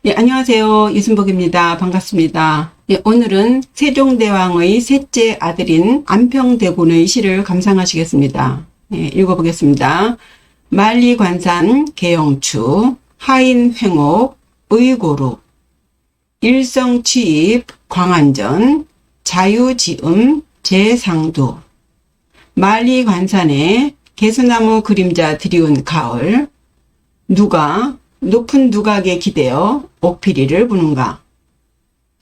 예, 안녕하세요. 유순복입니다. 반갑습니다. 예, 오늘은 세종대왕의 셋째 아들인 안평대군의 시를 감상하시겠습니다. 예, 읽어보겠습니다. 만리관산 개영추, 하인횡옥, 의고루, 일성취입, 광안전, 자유지음, 제상두, 만리관산에 개수나무 그림자 드리운 가을, 누가 높은 누각에 기대어 옥피리를 부는가.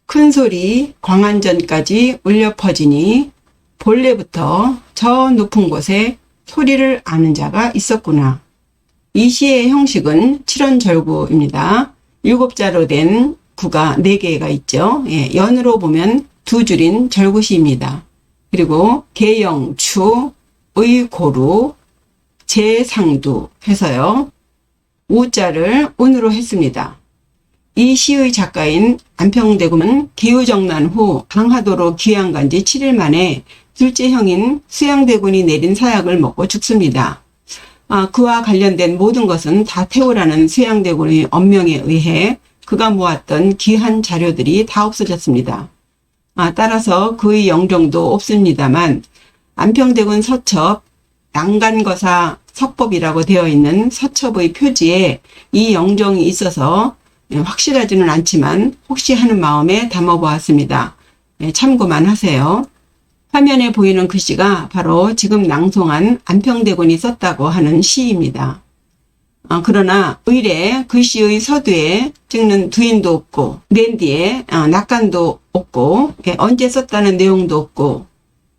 큰 소리 광안전까지 울려 퍼지니 본래부터 저 높은 곳에 소리를 아는 자가 있었구나. 이 시의 형식은 칠언절구입니다. 7자로 된 구가 4개가 있죠. 예, 연으로 보면 2줄인 절구시입니다. 그리고 개영, 추, 의, 고루, 제상두 해서요. 우자를 운으로 했습니다. 이 시의 작가인 안평대군은 기후정난 후 강화도로 귀양 간 지 7일 만에 둘째 형인 수양대군이 내린 사약을 먹고 죽습니다. 그와 관련된 모든 것은 다 태우라는 수양대군의 엄명에 의해 그가 모았던 귀한 자료들이 다 없어졌습니다. 따라서 그의 영정도 없습니다만 안평대군 서첩 양간거사 석법이라고 되어 있는 서첩의 표지에 이 영정이 있어서 확실하지는 않지만 혹시 하는 마음에 담아보았습니다. 참고만 하세요. 화면에 보이는 글씨가 바로 지금 낭송한 안평대군이 썼다고 하는 시입니다. 그러나 의례 글씨의 서두에 찍는 두인도 없고 맨 뒤에 낙관도 없고 언제 썼다는 내용도 없고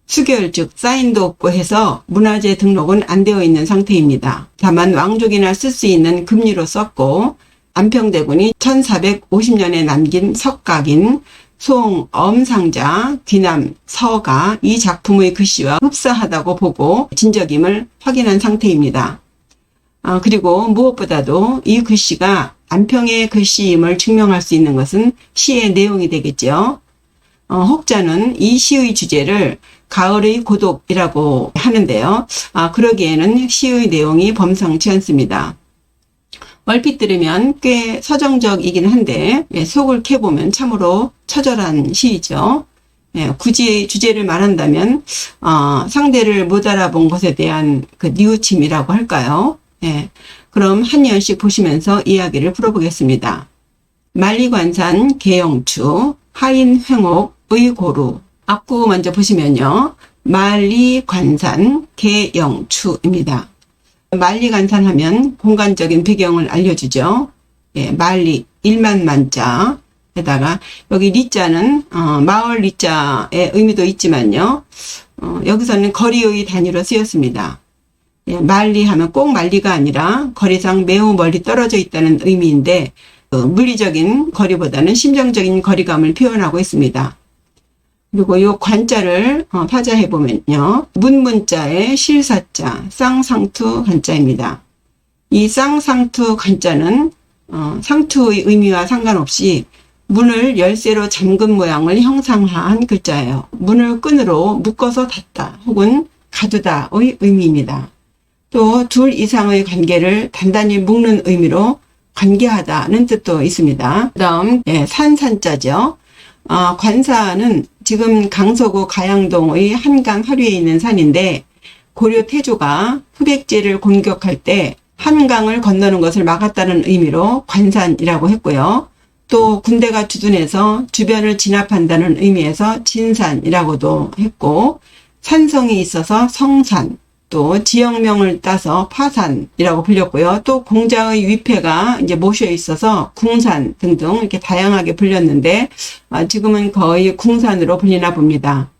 수결 즉 사인도 없고 해서 문화재 등록은 안 되어 있는 상태입니다. 다만 왕족이나 쓸 수 있는 금리로 썼고 안평대군이 1450년에 남긴 석각인 송, 엄상자, 귀남, 서가 이 작품의 글씨와 흡사하다고 보고 진적임을 확인한 상태입니다. 그리고 무엇보다도 이 글씨가 안평의 글씨임을 증명할 수 있는 것은 시의 내용이 되겠죠. 혹자는 이 시의 주제를 가을의 고독이라고 하는데요. 그러기에는 시의 내용이 범상치 않습니다. 얼핏 들으면 꽤 서정적이긴 한데 속을 캐보면 참으로 처절한 시이죠. 굳이 주제를 말한다면 상대를 못 알아본 것에 대한 그 뉘우침이라고 할까요? 그럼 한 연씩 보시면서 이야기를 풀어보겠습니다. 만리관산 개영추, 하인횡옥, 의고루. 앞구 먼저 보시면요. 만리관산 개영추입니다. 만리관산 하면 공간적인 배경을 알려주죠. 만리, 일만만자. 에다가 여기 리자는 마을 리자의 의미도 있지만요. 여기서는 거리의 단위로 쓰였습니다. 만리 하면 꼭 만리가 아니라 거리상 매우 멀리 떨어져 있다는 의미인데 물리적인 거리보다는 심정적인 거리감을 표현하고 있습니다. 그리고 이 관자를 파자해 보면요. 문문자의 실사자, 쌍상투 간자입니다. 이 쌍상투 간자는 상투의 의미와 상관없이 문을 열쇠로 잠근 모양을 형상화한 글자예요. 문을 끈으로 묶어서 닫다 혹은 가두다의 의미입니다. 또 둘 이상의 관계를 단단히 묶는 의미로 관계하다는 뜻도 있습니다. 그 다음 산산자죠. 관사는 지금 강서구 가양동의 한강 하류에 있는 산인데 고려 태조가 흑백제를 공격할 때 한강을 건너는 것을 막았다는 의미로 관산이라고 했고요. 또 군대가 주둔해서 주변을 진압한다는 의미에서 진산이라고도 했고 산성이 있어서 성산, 또 지역명을 따서 파산이라고 불렸고요. 또 공자의 위패가 이제 모셔 있어서 궁산 등등 이렇게 다양하게 불렸는데 지금은 거의 궁산으로 불리나 봅니다.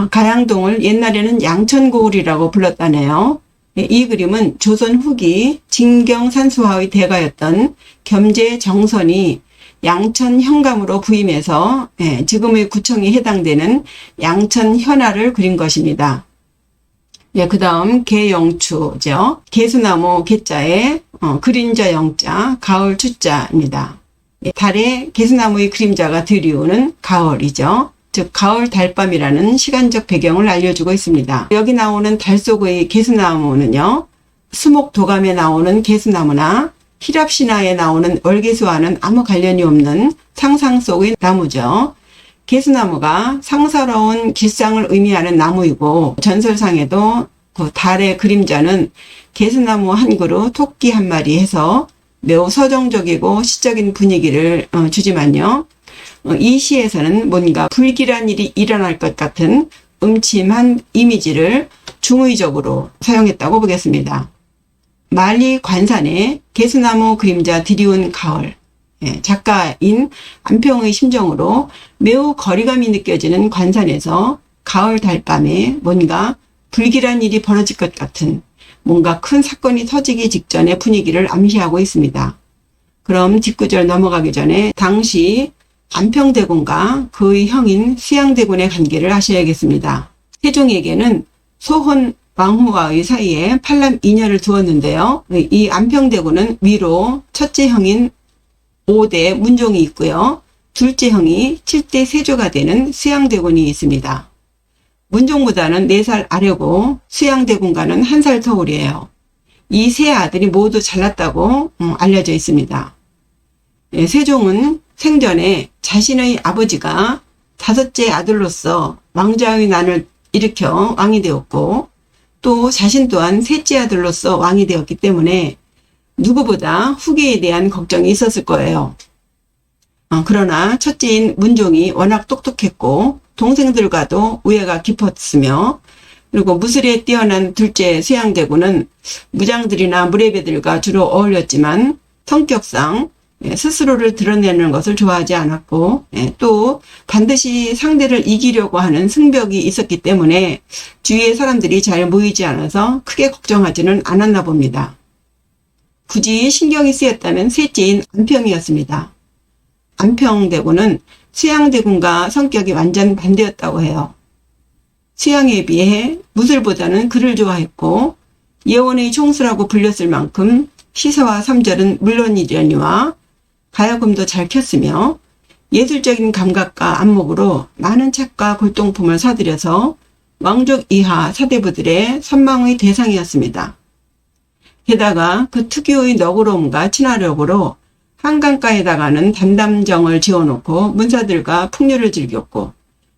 가양동을 옛날에는 양천고을이라고 불렀다네요. 이 그림은 조선 후기 진경산수화의 대가였던 겸재정선이 양천 현감으로 부임해서 지금의 구청에 해당되는 양천 현화를 그린 것입니다. 그 다음 개영추죠. 개수나무 개자에 그림자 영자, 가을 추자입니다. 달에 개수나무의 그림자가 드리우는 가을이죠. 즉 가을 달밤이라는 시간적 배경을 알려주고 있습니다. 여기 나오는 달 속의 개수나무는요. 수목도감에 나오는 개수나무나 히랍 신화에 나오는 월계수와는 아무 관련이 없는 상상 속의 나무죠. 개수나무가 상서로운 길상을 의미하는 나무이고, 전설상에도 그 달의 그림자는 개수나무 한 그루, 토끼 한 마리 해서 매우 서정적이고 시적인 분위기를 주지만요. 이 시에서는 뭔가 불길한 일이 일어날 것 같은 음침한 이미지를 중의적으로 사용했다고 보겠습니다. 말리 관산의 개수나무 그림자 드리운 가을, 작가인 안평의 심정으로 매우 거리감이 느껴지는 관산에서 가을 달밤에 뭔가 불길한 일이 벌어질 것 같은, 뭔가 큰 사건이 터지기 직전의 분위기를 암시하고 있습니다. 그럼 뒷구절 넘어가기 전에 당시 안평대군과 그의 형인 수양대군의 관계를 아셔야겠습니다. 세종에게는 소혼 왕후와의 사이에 팔남 2년을 두었는데요. 이 안평대군은 위로 첫째 형인 5대 문종이 있고요. 둘째 형이 7대 세조가 되는 수양대군이 있습니다. 문종보다는 4살 아래고 수양대군과는 1살 터울이에요. 이 세 아들이 모두 잘났다고 알려져 있습니다. 세종은 생전에 자신의 아버지가 5째 아들로서 왕자의 난을 일으켜 왕이 되었고, 또 자신 또한 셋째 아들로서 왕이 되었기 때문에 누구보다 후계에 대한 걱정이 있었을 거예요. 그러나 첫째인 문종이 워낙 똑똑했고 동생들과도 우애가 깊었으며, 그리고 무술에 뛰어난 둘째 수양대군은 무장들이나 무례배들과 주로 어울렸지만 성격상 스스로를 드러내는 것을 좋아하지 않았고, 또 반드시 상대를 이기려고 하는 승벽이 있었기 때문에 주위의 사람들이 잘 모이지 않아서 크게 걱정하지는 않았나 봅니다. 굳이 신경이 쓰였다면 셋째인 안평이었습니다. 안평대군은 수양대군과 성격이 완전 반대였다고 해요. 수양에 비해 무술보다는 글을 좋아했고 예원의 총수라고 불렸을 만큼 시서와 삼절은 물론이려니와 가야금도 잘 켰으며 예술적인 감각과 안목으로 많은 책과 골동품을 사들여서 왕족 이하 사대부들의 선망의 대상이었습니다. 게다가 그 특유의 너그러움과 친화력으로 한강가에다가는 담담정을 지어놓고 문사들과 풍류를 즐겼고,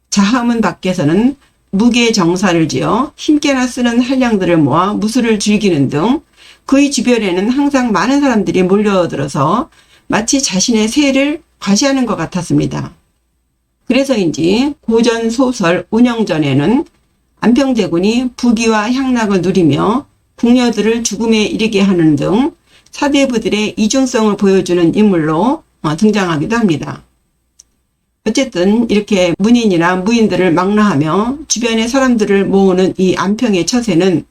자하문 밖에서는 무계정사를 지어 힘께나 쓰는 한량들을 모아 무술을 즐기는 등 그의 주변에는 항상 많은 사람들이 몰려들어서 마치 자신의 세를 과시하는 것 같았습니다. 그래서인지 고전 소설 운영전에는 안평대군이 부귀와 향락을 누리며 궁녀들을 죽음에 이르게 하는 등 사대부들의 이중성을 보여주는 인물로 등장하기도 합니다. 어쨌든 이렇게 문인이나 무인들을 망라하며 주변의 사람들을 모으는 이 안평의 처세는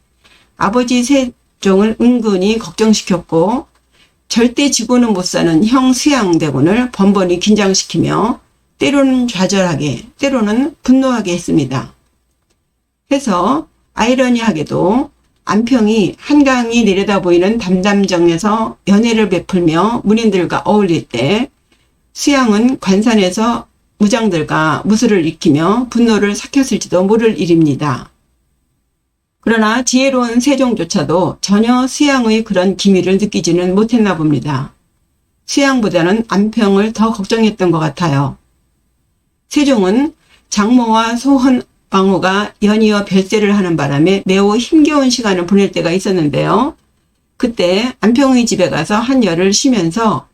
아버지 세종을 은근히 걱정시켰고, 절대 지고는 못 사는 형 수양대군을 번번이 긴장시키며 때로는 좌절하게, 때로는 분노하게 했습니다. 해서 아이러니하게도 안평이 한강이 내려다 보이는 담담정에서 연애를 베풀며 문인들과 어울릴 때, 수양은 관산에서 무장들과 무술을 익히며 분노를 삭혔을지도 모를 일입니다. 그러나 지혜로운 세종조차도 전혀 수양의 그런 기미를 느끼지는 못했나 봅니다. 수양보다는 안평을 더 걱정했던 것 같아요. 세종은 장모와 소헌 왕후가 연이어 별세를 하는 바람에 매우 힘겨운 시간을 보낼 때가 있었는데요. 그때 안평의 집에 가서 한 열을 쉬면서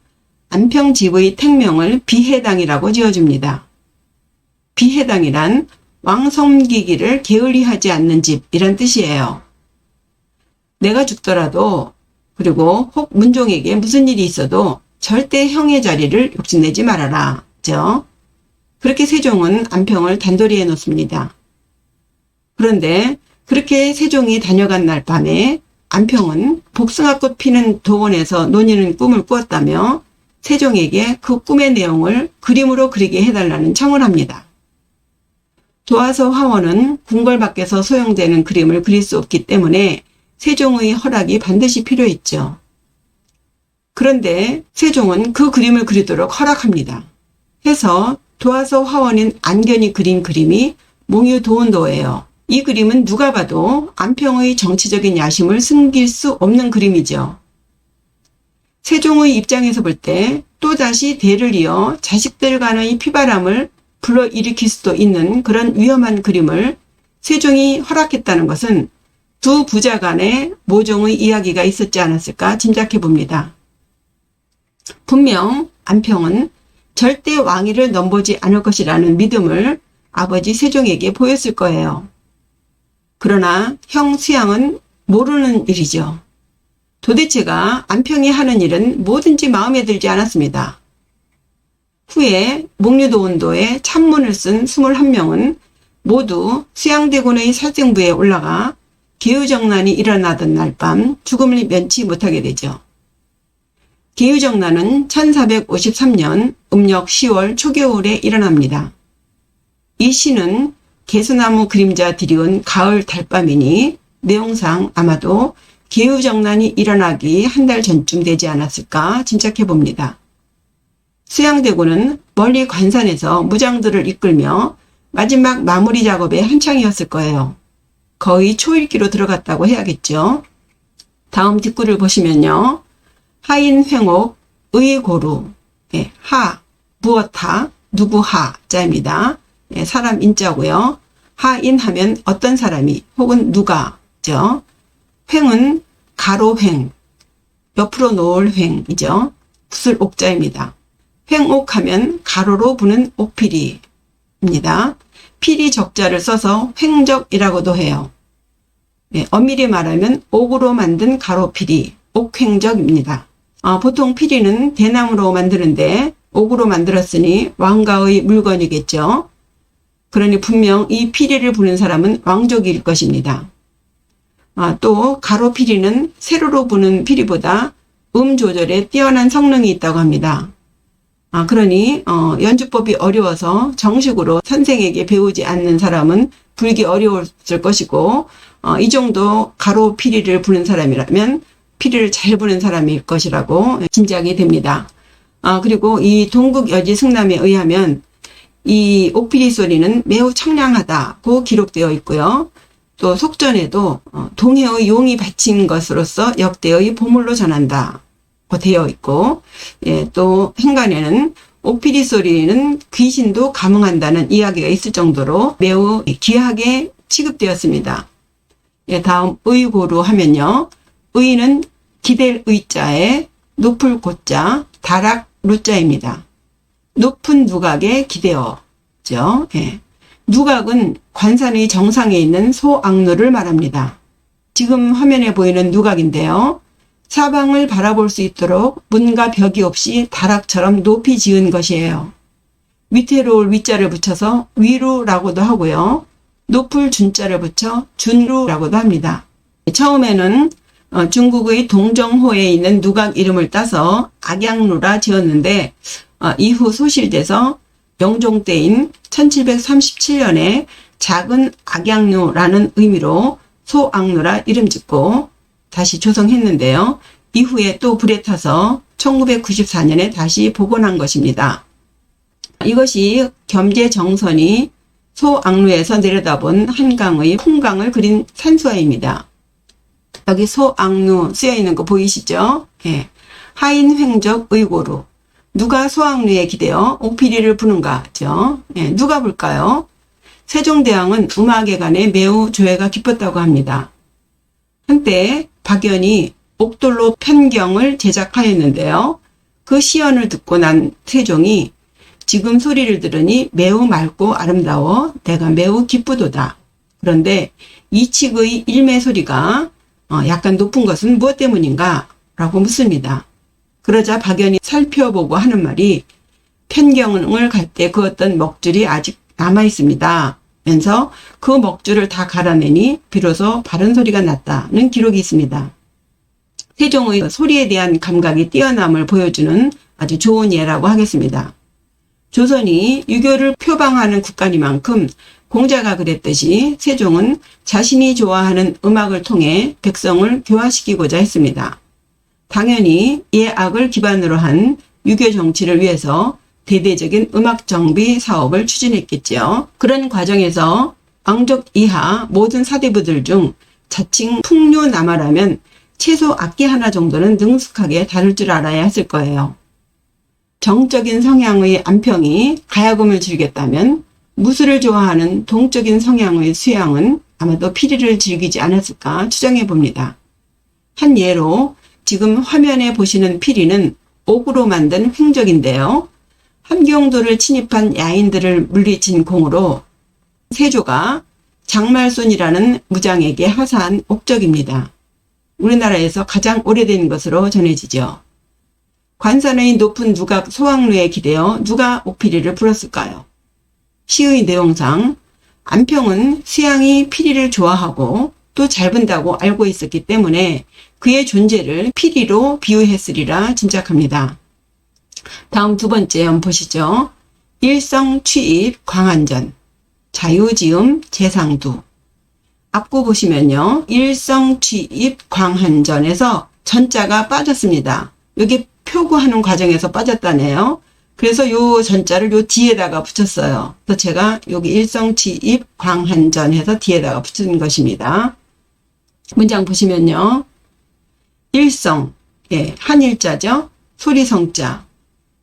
안평집의 택명을 비해당이라고 지어줍니다. 비해당이란 왕 섬기기를 게을리하지 않는 집이란 뜻이에요. 내가 죽더라도, 그리고 혹 문종에게 무슨 일이 있어도 절대 형의 자리를 욕심내지 말아라. 죠. 그렇게 세종은 안평을 단돌이 해놓습니다. 그런데 그렇게 세종이 다녀간 날 밤에 안평은 복숭아꽃 피는 도원에서 논의는 꿈을 꾸었다며 세종에게 그 꿈의 내용을 그림으로 그리게 해달라는 청을 합니다. 도화서 화원은 궁궐 밖에서 소용되는 그림을 그릴 수 없기 때문에 세종의 허락이 반드시 필요했죠. 그런데 세종은 그 그림을 그리도록 허락합니다. 해서 도화서 화원인 안견이 그린 그림이 몽유도원도예요. 이 그림은 누가 봐도 안평의 정치적인 야심을 숨길 수 없는 그림이죠. 세종의 입장에서 볼 때 또다시 대를 이어 자식들 간의 피바람을 불러일으킬 수도 있는 그런 위험한 그림을 세종이 허락했다는 것은 두 부자 간의 모종의 이야기가 있었지 않았을까 짐작해 봅니다. 분명 안평은 절대 왕위를 넘보지 않을 것이라는 믿음을 아버지 세종에게 보였을 거예요. 그러나 형 수양은 모르는 일이죠. 도대체가 안평이 하는 일은 뭐든지 마음에 들지 않았습니다. 후에 목류도원도에 참문을 쓴 21명은 모두 수양대군의 살생부에 올라가 계유정난이 일어나던 날 밤 죽음을 면치 못하게 되죠. 계유정난은 1453년 음력 10월 초겨울에 일어납니다. 이 시는 개수나무 그림자 들이운 가을 달밤이니 내용상 아마도 계유정난이 일어나기 한 달 전쯤 되지 않았을까 짐작해 봅니다. 수양대군은 멀리 관산에서 무장들을 이끌며 마지막 마무리 작업에 한창이었을 거예요. 거의 초읽기로 들어갔다고 해야겠죠. 다음 뒷글을 보시면요. 하인 횡옥 의고루 하 무엇하 누구 하자입니다. 사람 인자고요. 하인 하면 어떤 사람이 혹은 누가죠. 횡은 가로 횡 옆으로 놓을 횡이죠. 붓을 옥자입니다. 횡옥 하면 가로로 부는 옥피리입니다. 피리 적자를 써서 횡적이라고도 해요. 엄밀히 말하면 옥으로 만든 가로피리, 옥횡적입니다. 보통 피리는 대나무로 만드는데 옥으로 만들었으니 왕가의 물건이겠죠. 그러니 분명 이 피리를 부는 사람은 왕족일 것입니다. 또 가로피리는 세로로 부는 피리보다 조절에 뛰어난 성능이 있다고 합니다. 그러니 연주법이 어려워서 정식으로 선생에게 배우지 않는 사람은 불기 어려웠을 것이고 이 정도 가로 피리를 부는 사람이라면 피리를 잘 부는 사람일 것이라고 짐작이 됩니다. 그리고 이 동국여지 승남에 의하면 이 옥피리 소리는 매우 청량하다고 기록되어 있고요. 또 속전에도 동해의 용이 바친 것으로서 역대의 보물로 전한다. 되어 있고, 또 행간에는 옥피리 소리는 귀신도 감응한다는 이야기가 있을 정도로 매우 귀하게 취급되었습니다. 다음 의고루 하면요. 의는 기댈 의자에 높을 고자, 다락 루자입니다. 높은 누각에 기대어죠. 누각은 관산의 정상에 있는 소악루를 말합니다. 지금 화면에 보이는 누각인데요. 사방을 바라볼 수 있도록 문과 벽이 없이 다락처럼 높이 지은 것이에요. 위태로울 위자를 붙여서 위루라고도 하고요. 높을 준자를 붙여 준루라고도 합니다. 처음에는 중국의 동정호에 있는 누각 이름을 따서 악양루라 지었는데 이후 소실돼서 영종 때인 1737년에 작은 악양루라는 의미로 소악루라 이름 짓고 다시 조성했는데요. 이후에 또 불에 타서 1994년에 다시 복원한 것입니다. 이것이 겸재정선이 소악루에서 내려다본 한강의 풍광을 그린 산수화입니다. 여기 소악루 쓰여있는 거 보이시죠? 하인 횡적 의고루. 누가 소악루에 기대어 옥피리를 부는가죠? 누가 볼까요? 세종대왕은 음악에 관해 매우 조예가 깊었다고 합니다. 한때 박연이 옥돌로 편경을 제작하였는데요. 그 시연을 듣고 난 세종이 지금 소리를 들으니 매우 맑고 아름다워 내가 매우 기쁘도다. 그런데 이 칙의 일매 소리가 약간 높은 것은 무엇 때문인가? 라고 묻습니다. 그러자 박연이 살펴보고 하는 말이 편경을 갈 때 그었던 먹줄이 아직 남아있습니다. 면서 그 먹줄을 다 갈아내니 비로소 바른 소리가 났다는 기록이 있습니다. 세종의 소리에 대한 감각이 뛰어남을 보여주는 아주 좋은 예라고 하겠습니다. 조선이 유교를 표방하는 국가니만큼 공자가 그랬듯이 세종은 자신이 좋아하는 음악을 통해 백성을 교화시키고자 했습니다. 당연히 예악을 기반으로 한 유교 정치를 위해서 대대적인 음악 정비 사업을 추진했겠죠. 그런 과정에서 왕족 이하 모든 사대부들 중 자칭 풍류남하라면 최소 악기 하나 정도는 능숙하게 다룰 줄 알아야 했을 거예요. 정적인 성향의 안평이 가야금을 즐겼다면 무술을 좋아하는 동적인 성향의 수양은 아마도 피리를 즐기지 않았을까 추정해 봅니다. 한 예로 지금 화면에 보시는 피리는 옥으로 만든 횡적인데요. 함경도를 침입한 야인들을 물리친 공으로 세조가 장말손이라는 무장에게 하사한 옥적입니다. 우리나라에서 가장 오래된 것으로 전해지죠. 관산의 높은 누각 소왕루에 기대어 누가 옥피리를 불었을까요? 시의 내용상 안평은 수양이 피리를 좋아하고 또 잘 분다고 알고 있었기 때문에 그의 존재를 피리로 비유했으리라 짐작합니다. 다음 두 번째 한번 보시죠. 일성취입 광안전, 자유지음 재상두. 앞구 보시면요. 일성취입 광안전에서 전자가 빠졌습니다. 여기 표구하는 과정에서 빠졌다네요. 그래서 요 전자를 요 뒤에다가 붙였어요. 그래서 제가 여기 일성취입 광한전 해서 뒤에다가 붙인 것입니다. 문장 보시면요. 일성, 예, 한일자죠. 소리성자,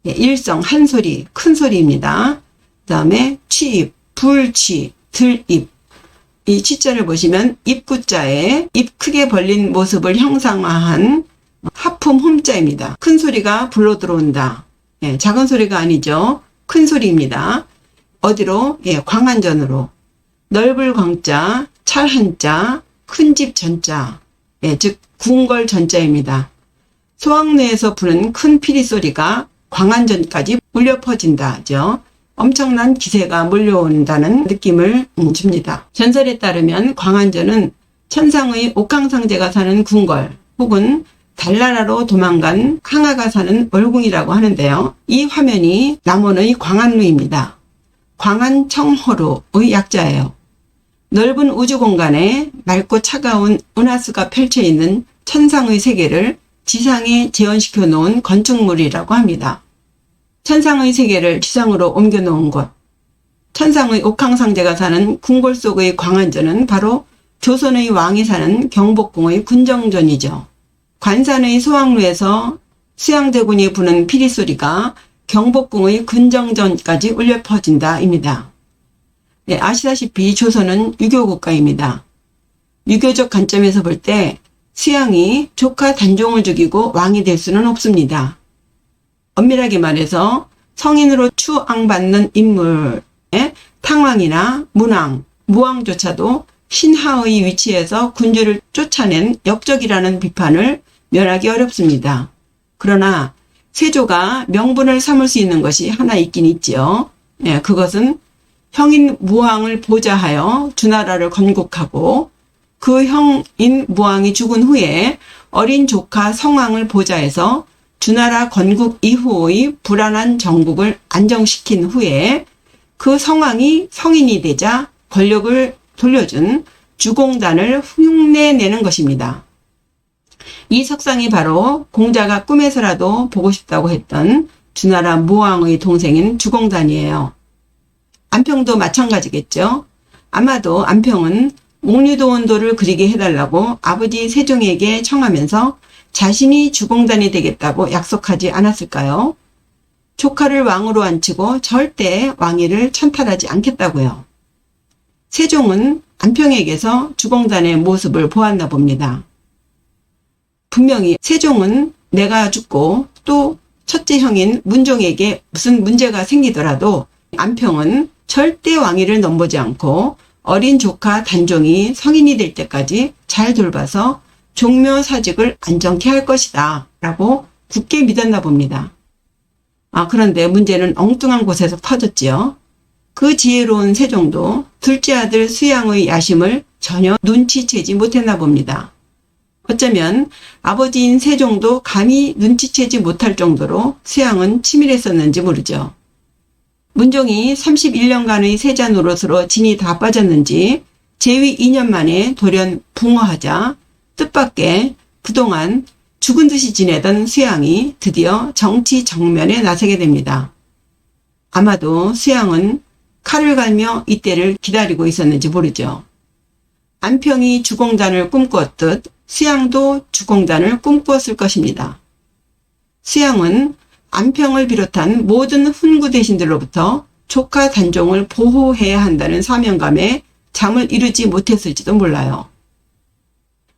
예, 일성, 한 소리, 큰 소리입니다. 그 다음에 취입, 불취, 들입. 이 취자를 보시면 입구자에 입 크게 벌린 모습을 형상화한 하품 홈자입니다. 큰 소리가 불러 들어온다. 예, 작은 소리가 아니죠. 큰 소리입니다. 어디로? 예, 광안전으로. 넓을 광자, 찰한자, 큰 집 전자. 예, 즉 궁궐 전자입니다. 소왕루에서 부는 큰 피리 소리가 광안전까지 울려 퍼진다죠. 엄청난 기세가 몰려온다는 느낌을 줍니다. 전설에 따르면 광안전은 천상의 옥황상제가 사는 궁궐 혹은 달나라로 도망간 항아가 사는 월궁이라고 하는데요. 이 화면이 남원의 광안루입니다. 광안청호루의 약자예요. 넓은 우주 공간에 맑고 차가운 은하수가 펼쳐 있는 천상의 세계를 지상에 재현시켜 놓은 건축물이라고 합니다. 천상의 세계를 지상으로 옮겨 놓은 곳. 천상의 옥황상제가 사는 궁궐 속의 광안전은 바로 조선의 왕이 사는 경복궁의 군정전이죠. 관산의 소왕루에서 수양대군이 부는 피리 소리가 경복궁의 군정전까지 울려 퍼진다입니다. 네, 아시다시피 조선은 유교국가입니다. 유교적 관점에서 볼 때 수양이 조카 단종을 죽이고 왕이 될 수는 없습니다. 엄밀하게 말해서 성인으로 추앙받는 인물의 탕왕이나 문왕, 무왕조차도 신하의 위치에서 군주를 쫓아낸 역적이라는 비판을 면하기 어렵습니다. 그러나 세조가 명분을 삼을 수 있는 것이 하나 있긴 있지요. 예, 그것은 형인 무왕을 보좌하여 주나라를 건국하고 그 형인 무왕이 죽은 후에 어린 조카 성왕을 보좌해서 주나라 건국 이후의 불안한 정국을 안정시킨 후에 그 성왕이 성인이 되자 권력을 돌려준 주공단을 흉내내는 것입니다. 이 석상이 바로 공자가 꿈에서라도 보고 싶다고 했던 주나라 무왕의 동생인 주공단이에요. 안평도 마찬가지겠죠. 아마도 안평은 옥류도원도를 그리게 해달라고 아버지 세종에게 청하면서 자신이 주공단이 되겠다고 약속하지 않았을까요? 조카를 왕으로 앉히고 절대 왕위를 천탈하지 않겠다고요. 세종은 안평에게서 주공단의 모습을 보았나 봅니다. 분명히 세종은 내가 죽고 또 첫째 형인 문종에게 무슨 문제가 생기더라도 안평은 절대 왕위를 넘보지 않고 어린 조카 단종이 성인이 될 때까지 잘 돌봐서 종묘사직을 안정케 할 것이다 라고 굳게 믿었나 봅니다. 그런데 문제는 엉뚱한 곳에서 터졌지요. 그 지혜로운 세종도 둘째 아들 수양의 야심을 전혀 눈치채지 못했나 봅니다. 어쩌면 아버지인 세종도 감히 눈치채지 못할 정도로 수양은 치밀했었는지 모르죠. 문종이 31년간의 세자 노릇으로 진이 다 빠졌는지 재위 2년 만에 돌연 붕어하자 뜻밖의 그동안 죽은 듯이 지내던 수양이 드디어 정치 정면에 나서게 됩니다. 아마도 수양은 칼을 갈며 이때를 기다리고 있었는지 모르죠. 안평이 주공단을 꿈꾸었듯 수양도 주공단을 꿈꾸었을 것입니다. 수양은 안평을 비롯한 모든 훈구 대신들로부터 조카 단종을 보호해야 한다는 사명감에 잠을 이루지 못했을지도 몰라요.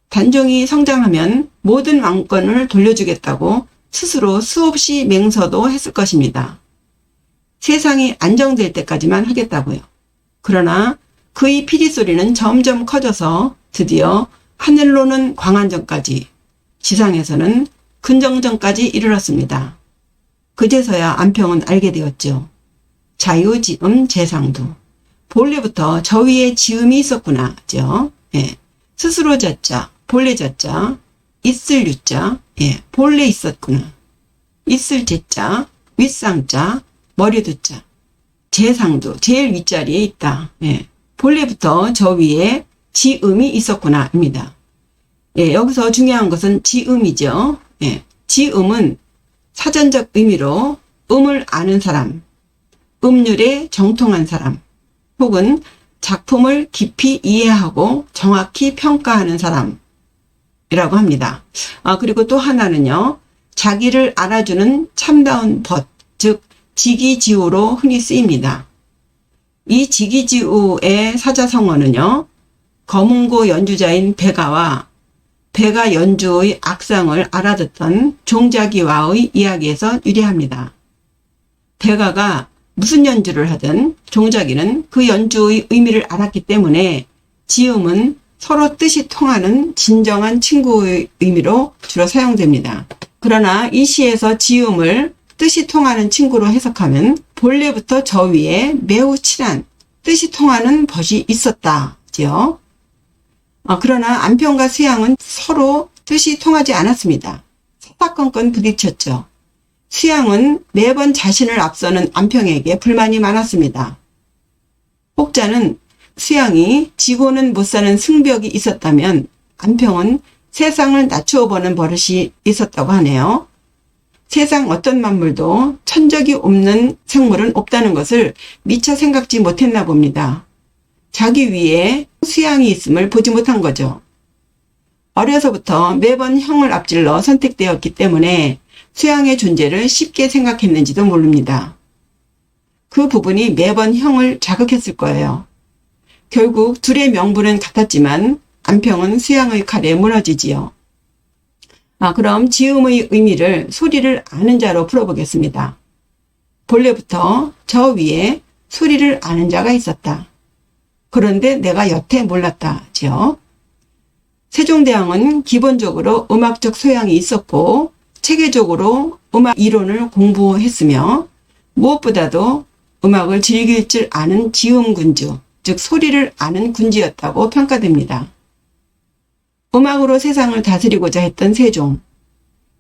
단종이 성장하면 모든 왕권을 돌려주겠다고 스스로 수없이 맹서도 했을 것입니다. 세상이 안정될 때까지만 하겠다고요. 그러나 그의 피리소리는 점점 커져서 드디어 하늘로는 광안전까지, 지상에서는 근정전까지 이르렀습니다. 그제서야 안평은 알게 되었죠. 자유지음 재상두. 본래부터 저 위에 지음이 있었구나. 죠. 예. 스스로 자자, 본래 자자, 있을 유자, 예. 본래 있었구나. 있을 제자, 윗상자, 머리 두자. 재상두, 제일 윗자리에 있다. 예. 본래부터 저 위에 지음이 있었구나입니다. 예, 여기서 중요한 것은 지음이죠. 예, 지음은 사전적 의미로 음을 아는 사람, 음률에 정통한 사람, 혹은 작품을 깊이 이해하고 정확히 평가하는 사람이라고 합니다. 그리고 또 하나는요, 자기를 알아주는 참다운 벗, 즉 지기지우로 흔히 쓰입니다. 이 지기지우의 사자성어는요, 거문고 연주자인 배가와 배가 연주의 악상을 알아듣던 종자기와의 이야기에서 유래합니다. 배가가 무슨 연주를 하든 종자기는 그 연주의 의미를 알았기 때문에 지음은 서로 뜻이 통하는 진정한 친구의 의미로 주로 사용됩니다. 그러나 이 시에서 지음을 뜻이 통하는 친구로 해석하면 본래부터 저 위에 매우 친한 뜻이 통하는 벗이 있었다지요. 그러나 안평과 수양은 서로 뜻이 통하지 않았습니다. 사사건건 부딪혔죠. 수양은 매번 자신을 앞서는 안평에게 불만이 많았습니다. 혹자는 수양이 지고는 못 사는 승벽이 있었다면 안평은 세상을 낮추어 보는 버릇이 있었다고 하네요. 세상 어떤 만물도 천적이 없는 생물은 없다는 것을 미처 생각지 못했나 봅니다. 자기 위에 수양이 있음을 보지 못한 거죠. 어려서부터 매번 형을 앞질러 선택되었기 때문에 수양의 존재를 쉽게 생각했는지도 모릅니다. 그 부분이 매번 형을 자극했을 거예요. 결국 둘의 명분은 같았지만 안평은 수양의 칼에 무너지지요. 그럼 지음의 의미를 소리를 아는 자로 풀어보겠습니다. 본래부터 저 위에 소리를 아는 자가 있었다. 그런데 내가 여태 몰랐다지요. 세종대왕은 기본적으로 음악적 소양이 있었고 체계적으로 음악 이론을 공부했으며 무엇보다도 음악을 즐길 줄 아는 지음군주, 즉 소리를 아는 군주였다고 평가됩니다. 음악으로 세상을 다스리고자 했던 세종,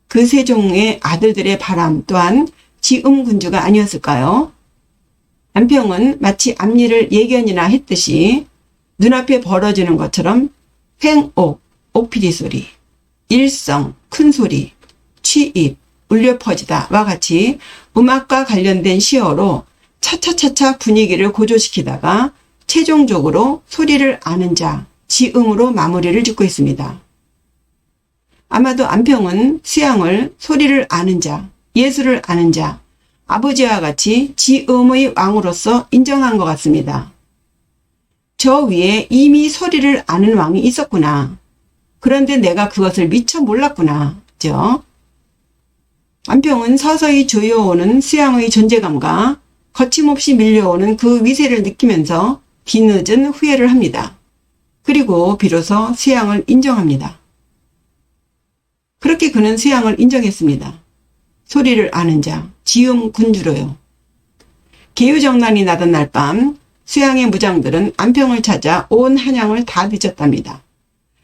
그 세종의 아들들의 바람 또한 지음군주가 아니었을까요? 안평은 마치 앞일을 예견이나 했듯이 눈앞에 벌어지는 것처럼 횡옥, 옥피리 소리, 일성, 큰 소리, 취입, 울려 퍼지다와 같이 음악과 관련된 시어로 차차차차 분위기를 고조시키다가 최종적으로 소리를 아는 자, 지음으로 마무리를 짓고 있습니다. 아마도 안평은 수양을 소리를 아는 자, 예술을 아는 자, 아버지와 같이 지음의 왕으로서 인정한 것 같습니다. 저 위에 이미 소리를 아는 왕이 있었구나. 그런데 내가 그것을 미처 몰랐구나. 죠? 안평은 서서히 조여오는 수양의 존재감과 거침없이 밀려오는 그 위세를 느끼면서 뒤늦은 후회를 합니다. 그리고 비로소 수양을 인정합니다. 그렇게 그는 수양을 인정했습니다. 소리를 아는 자, 지음 군주로요. 계유정난이 나던 날 밤 수양의 무장들은 안평을 찾아 온 한양을 다 뒤졌답니다.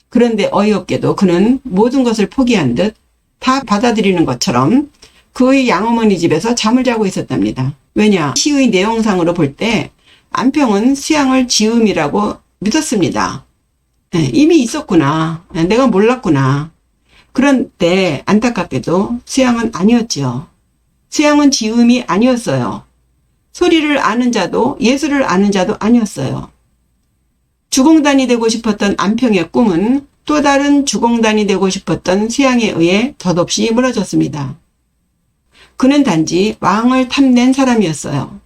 그런데 어이없게도 그는 모든 것을 포기한 듯 다 받아들이는 것처럼 그의 양어머니 집에서 잠을 자고 있었답니다. 왜냐? 시의 내용상으로 볼 때 안평은 수양을 지음이라고 믿었습니다. 이미 있었구나. 내가 몰랐구나. 그런데 안타깝게도 수양은 아니었지요. 수양은 지음이 아니었어요. 소리를 아는 자도 예술을 아는 자도 아니었어요. 주공단이 되고 싶었던 안평의 꿈은 또 다른 주공단이 되고 싶었던 수양에 의해 덧없이 무너졌습니다. 그는 단지 왕을 탐낸 사람이었어요.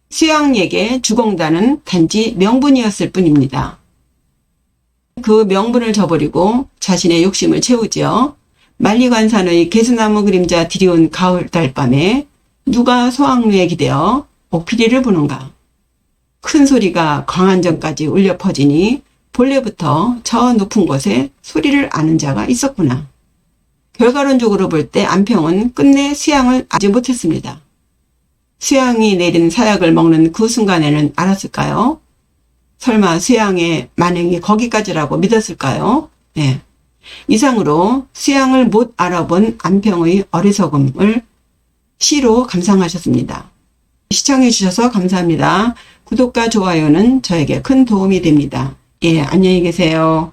수양에게 주공단은 단지 명분이었을 뿐입니다. 그 명분을 저버리고 자신의 욕심을 채우지요. 만리관산의 개수나무 그림자 드리운 가을 달밤에 누가 소학루에 기대어 옥피리를 부는가. 큰 소리가 광안전까지 울려 퍼지니 본래부터 저 높은 곳에 소리를 아는 자가 있었구나. 결과론적으로 볼 때 안평은 끝내 수양을 알지 못했습니다. 수양이 내린 사약을 먹는 그 순간에는 알았을까요? 설마 수양의 만행이 거기까지라고 믿었을까요? 네. 이상으로 수양을 못 알아본 안평의 어리석음을 시로 감상하셨습니다. 시청해 주셔서 감사합니다. 구독과 좋아요는 저에게 큰 도움이 됩니다. 예, 안녕히 계세요.